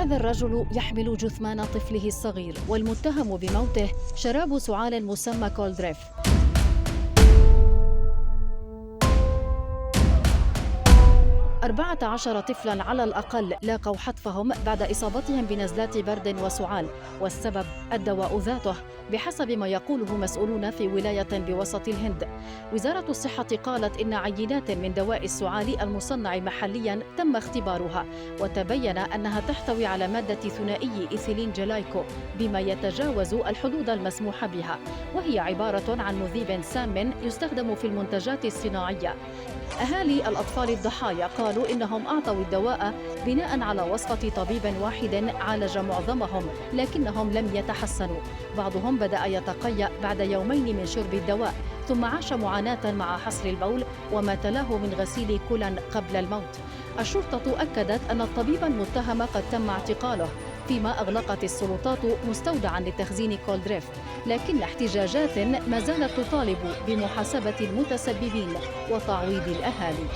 هذا الرجل يحمل جثمان طفله الصغير، والمتهم بموته شراب سعال مسمى كولدريف. 14 طفلاً على الأقل لاقوا حتفهم بعد إصابتهم بنزلات برد وسعال، والسبب الدواء ذاته بحسب ما يقوله مسؤولون في ولاية بوسط الهند. وزارة الصحة قالت إن عينات من دواء السعال المصنع محلياً تم اختبارها، وتبين أنها تحتوي على مادة ثنائي إيثيلين جلايكو بما يتجاوز الحدود المسموح بها، وهي عبارة عن مذيب سام يستخدم في المنتجات الصناعية. أهالي الأطفال الضحايا قالوا إنهم أعطوا الدواء بناء على وصفة طبيب واحد عالج معظمهم، لكنهم لم يتحسنوا. بعضهم بدأ يتقيأ بعد يومين من شرب الدواء، ثم عاش معاناة مع حصر البول وما تلاه من غسيل كلى قبل الموت. الشرطة أكدت أن الطبيب المتهم قد تم اعتقاله، فيما أغلقت السلطات مستودعاً لتخزين كولدريف، لكن احتجاجات ما زالت تطالب بمحاسبة المتسببين وتعويض الأهالي.